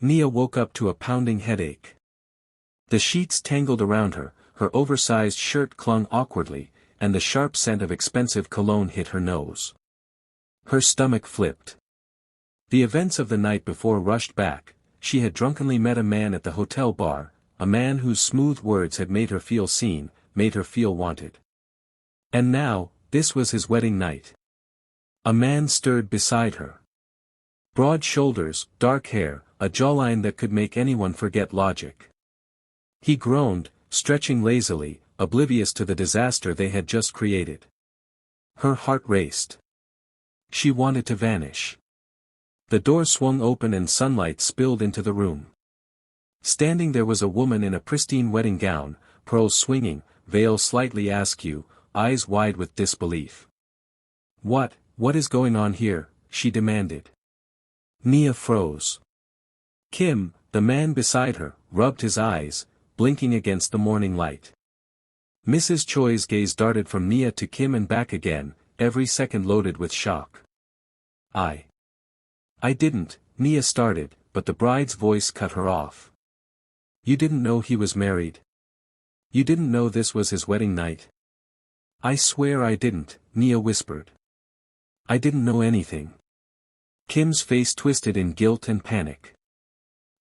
Nia woke up to a pounding headache. The sheets tangled around her, her oversized shirt clung awkwardly, and the sharp scent of expensive cologne hit her nose. Her stomach flipped. The events of the night before rushed back. She had drunkenly met a man at the hotel bar, a man whose smooth words had made her feel seen, made her feel wanted. And now, this was his wedding night. A man stirred beside her. Broad shoulders, dark hair, a jawline that could make anyone forget logic. He groaned, stretching lazily, oblivious to the disaster they had just created. Her heart raced. She wanted to vanish. The door swung open and sunlight spilled into the room. Standing there was a woman in a pristine wedding gown, pearls swinging, veil slightly askew, eyes wide with disbelief. What is going on here?" she demanded. Nia froze. Kim, the man beside her, rubbed his eyes, blinking against the morning light. Mrs. Choi's gaze darted from Nia to Kim and back again, every second loaded with shock. I didn't," Nia started, but the bride's voice cut her off. "You didn't know he was married? You didn't know this was his wedding night?" "I swear I didn't," Nia whispered. "I didn't know anything." Kim's face twisted in guilt and panic.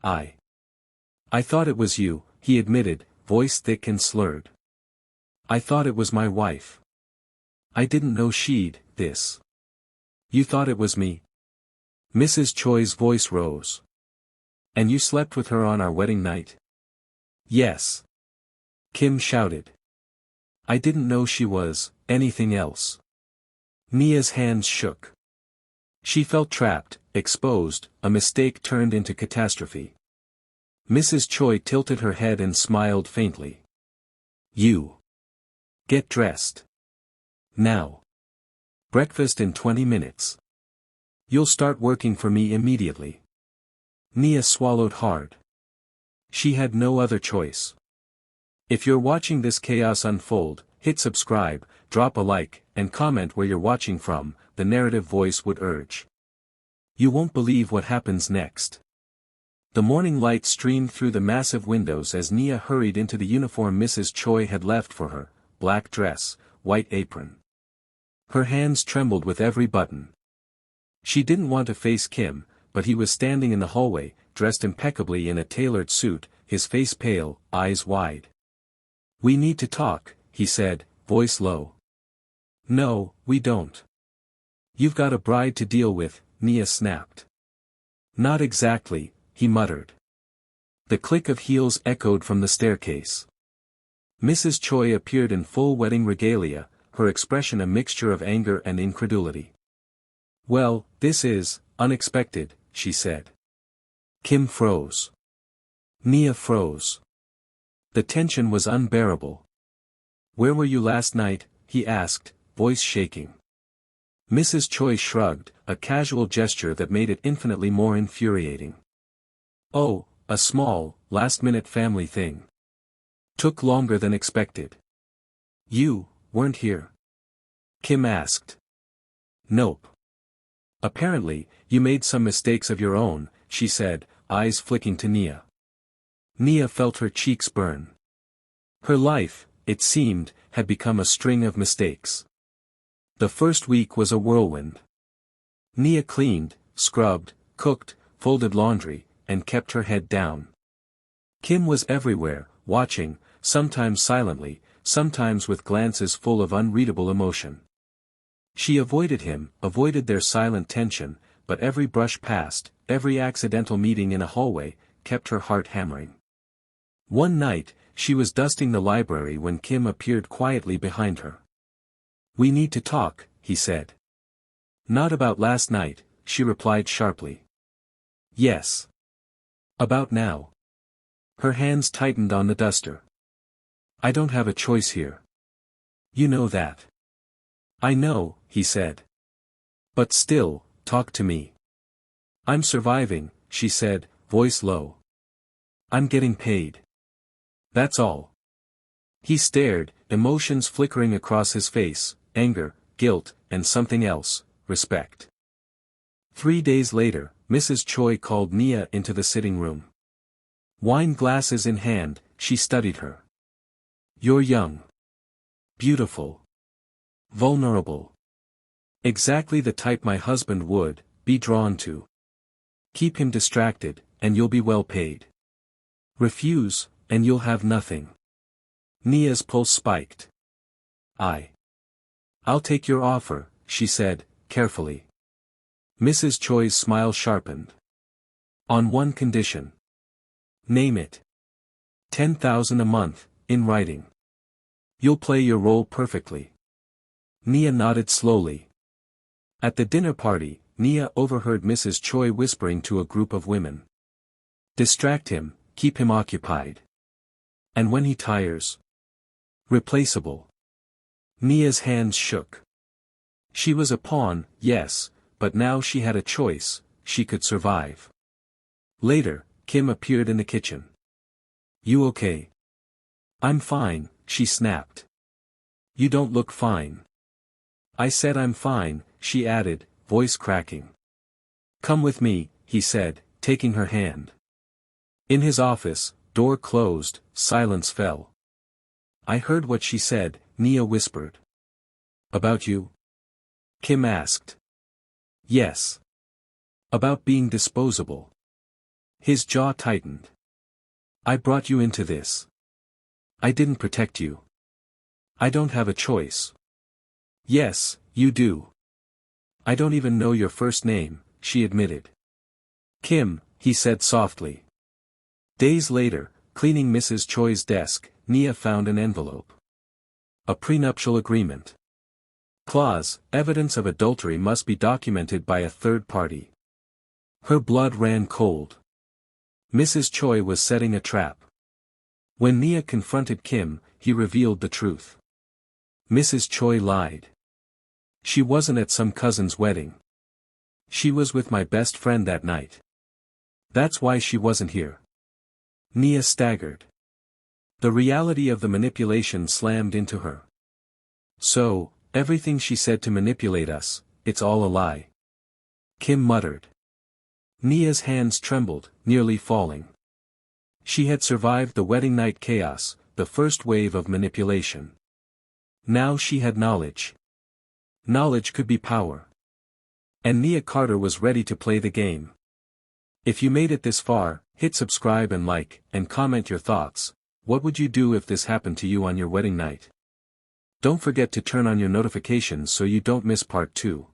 I thought it was you," he admitted, voice thick and slurred. "I thought it was my wife. I didn't know she'd this." "You thought it was me?" Mrs. Choi's voice rose. "And you slept with her on our wedding night?" "Yes." Kim shouted. "I didn't know she was anything else." Nia's hands shook. She felt trapped, exposed, a mistake turned into catastrophe. Mrs. Choi tilted her head and smiled faintly. "You. Get dressed. Now. Breakfast in 20 minutes. You'll start working for me immediately." Nia swallowed hard. She had no other choice. If you're watching this chaos unfold, hit subscribe, drop a like, and comment where you're watching from, the narrative voice would urge. You won't believe what happens next. The morning light streamed through the massive windows as Nia hurried into the uniform Mrs. Choi had left for her, black dress, white apron. Her hands trembled with every button. She didn't want to face Kim, but he was standing in the hallway, dressed impeccably in a tailored suit, his face pale, eyes wide. "We need to talk," he said, voice low. "No, we don't. You've got a bride to deal with," Nia snapped. "Not exactly," he muttered. The click of heels echoed from the staircase. Mrs. Choi appeared in full wedding regalia, her expression a mixture of anger and incredulity. "Well, this is unexpected," she said. Kim froze. Nia froze. The tension was unbearable. "Where were you last night?" he asked, voice shaking. Mrs. Choi shrugged, a casual gesture that made it infinitely more infuriating. "Oh, a small, last-minute family thing. Took longer than expected." "You weren't here?" Kim asked. "Nope. Apparently, you made some mistakes of your own," she said, eyes flicking to Nia. Nia felt her cheeks burn. Her life, it seemed, had become a string of mistakes. The first week was a whirlwind. Nia cleaned, scrubbed, cooked, folded laundry, and kept her head down. Kim was everywhere, watching, sometimes silently, sometimes with glances full of unreadable emotion. She avoided him, avoided their silent tension, but every brush past, every accidental meeting in a hallway, kept her heart hammering. One night, she was dusting the library when Kim appeared quietly behind her. "We need to talk," he said. "Not about last night," she replied sharply. "Yes. About now." Her hands tightened on the duster. "I don't have a choice here. You know that." "I know," he said. "But still, talk to me." "I'm surviving," she said, voice low. "I'm getting paid. That's all." He stared, emotions flickering across his face, anger, guilt, and something else, respect. 3 days later, Mrs. Choi called Nia into the sitting room. Wine glasses in hand, she studied her. You're young. Beautiful. Vulnerable. Exactly the type my husband would be drawn to. Keep him distracted, and you'll be well paid. Refuse, and you'll have nothing. Nia's pulse spiked. I'll take your offer, she said, carefully. Mrs. Choi's smile sharpened. On one condition. Name it. 10,000 a month, in writing. You'll play your role perfectly. Nia nodded slowly. At the dinner party, Nia overheard Mrs. Choi whispering to a group of women. Distract him, keep him occupied. And when he tires? Replaceable. Nia's hands shook. She was a pawn, yes, but now she had a choice, she could survive. Later, Kim appeared in the kitchen. You okay? I'm fine, she snapped. You don't look fine. I said I'm fine, she added, voice cracking. Come with me, he said, taking her hand. In his office, door closed, silence fell. I heard what she said, Nia whispered. About you? Kim asked. Yes. About being disposable. His jaw tightened. I brought you into this. I didn't protect you. I don't have a choice. Yes, you do. I don't even know your first name, she admitted. Kim, he said softly. Days later, cleaning Mrs. Choi's desk, Nia found an envelope. A prenuptial agreement. Clause, evidence of adultery must be documented by a third party. Her blood ran cold. Mrs. Choi was setting a trap. When Nia confronted Kim, he revealed the truth. Mrs. Choi lied. She wasn't at some cousin's wedding. She was with my best friend that night. That's why she wasn't here. Nia staggered. The reality of the manipulation slammed into her. So, everything she said to manipulate us, it's all a lie. Kim muttered. Nia's hands trembled, nearly falling. She had survived the wedding night chaos, the first wave of manipulation. Now she had knowledge. Knowledge could be power. And Nia Carter was ready to play the game. If you made it this far, hit subscribe and like, and comment your thoughts. What would you do if this happened to you on your wedding night? Don't forget to turn on your notifications so you don't miss part 2.